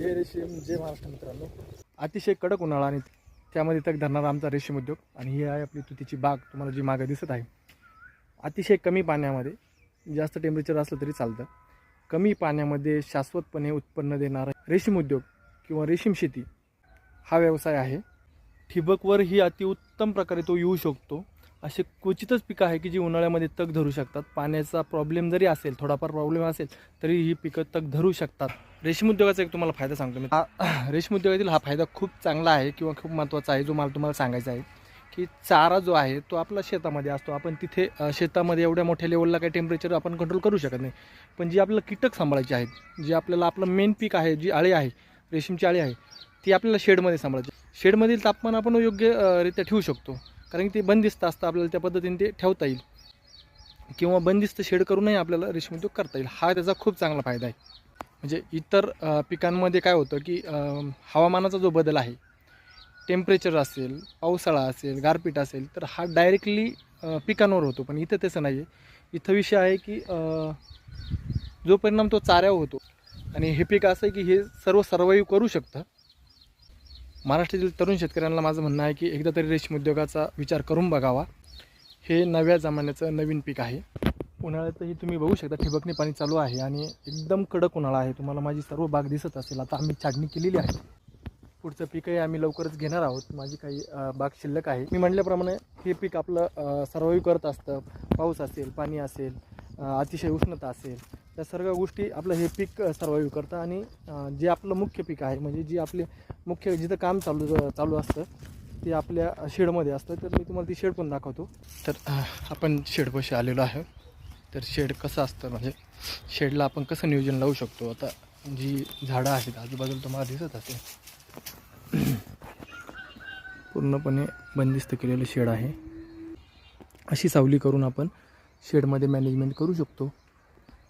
जय रेशीम जय महाराष्ट्र मित्रांनो. अतिशय कडक उन्हाळा आणि त्यामध्ये तग धरणारा आमचा रेशीम उद्योग आणि ही आहे आपली तुतीची बाग. तुम्हाला जी मागं दिसत आहे अतिशय कमी पाण्यामध्ये, जास्त टेम्परेचर असलं तरी चालतं, कमी पाण्यामध्ये शाश्वतपणे उत्पन्न देणारा रेशीम उद्योग किंवा रेशीम शेती हा व्यवसाय आहे. ठिबकवर ही अतिउत्तम प्रकारे तो येऊ शकतो. असे क्वचितच पिकं आहे की जी उन्हाळ्यामध्ये तग धरू शकतात. पाण्याचा प्रॉब्लेम जरी असेल, थोडाफार प्रॉब्लेम असेल तरी ही पिकं तग धरू शकतात. रेशीम उद्योगाचा एक तुम्हाला फायदा सांगतो मी. रेशीम उद्योगातील हा फायदा खूप चांगला आहे किंवा खूप महत्त्वाचा आहे, जो मला तुम्हाला सांगायचा आहे की चारा जो आहे तो आपला शेतामध्ये असतो. आपण तिथे शेतामध्ये एवढ्या मोठ्या लेवलला काही टेम्परेचर आपण कंट्रोल करू शकत नाही, पण जी आपल्याला कीटक सांभाळायची आहेत, जी आपल्याला आपलं मेन पीक आहे, जी अळी आहे, रेशीमची अळी आहे, ती आपल्याला शेडमध्ये सांभाळायची. शेडमधील तापमान आपण योग्यरित्या ठेवू शकतो, कारण की ते बंदिस्त असतं. आपल्याला त्या पद्धतीने ते ठेवता येईल किंवा बंदिस्त शेड करूनही आपल्याला रेशीम उद्योग करता येईल. हा त्याचा खूप चांगला फायदा आहे. म्हणजे इतर पिकांमध्ये काय होतं की हवामानाचा जो बदल आहे, टेम्परेचर असेल, पावसाळा असेल, गारपीट असेल, तर हा डायरेक्टली पिकांवर होतो. पण इथं तसं नाही आहे. इथं विषय आहे की जो परिणाम तो चाऱ्यावर होतो. आणि हे पीक असं आहे की हे सर्व सर्वाईव्ह करू शकतं. महाराष्ट्रातील तरुण शेतकऱ्यांना माझं म्हणणं आहे की एकदा तरी रेशीम उद्योगाचा विचार करून बघावा. हे नव्या जमान्याचं नवीन पीक आहे. उन्हाळ्यातही तुम्ही बघू शकता ठिबकने पाणी चालू आहे आणि एकदम कडक उन्हाळा आहे. तुम्हाला माझी सर्व बाग दिसत असेल. आता आम्ही छाटणी केलेली आहे. पुढचं पीकही आम्ही लवकरच घेणार आहोत. माझी काही बाग शिल्लक आहे. मी म्हटल्याप्रमाणे हे पीक आपलं सर्वाईव्ह करत असतं. पाऊस असेल, पाणी असेल, अतिशय उष्णता असेल, त्या सर्व गोष्टी आपलं हे पीक सर्वाईव्ह करतं. आणि जे आपलं मुख्य पीक आहे, म्हणजे जी आपले मुख्य जिथं काम चालू असतं ते आपल्या शेडमध्ये असतं. तर मी तुम्हाला ती शेड पण दाखवतो. तर आपण शेडपाशी आलेलो आहे. तर शेड कसं असतं, म्हणजे शेडला आपण कसं नियोजन लावू शकतो. आता जी झाडं आहेत आजूबाजूला तुम्हाला दिसत असेल, पूर्णपणे बंदिस्त केलेलं शेड आहे. अशी सावली करून आपण शेडमध्ये मॅनेजमेंट करू शकतो.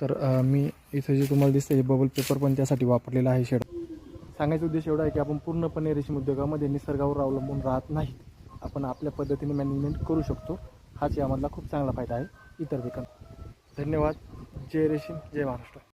तर मी इथं जे तुम्हाला दिसतं हे बबल पेपर पण त्यासाठी वापरलेला आहे. शेड सांगायचा उद्देश एवढा आहे की आपण पूर्णपणे रेशीम उद्योगामध्ये निसर्गावर अवलंबून राहत नाही. आपण आपल्या पद्धतीने मॅनेजमेंट करू शकतो. हाच यामधला खूप चांगला फायदा आहे इतर पिकांना. धन्यवाद. जय रेशीम जय महाराष्ट्र.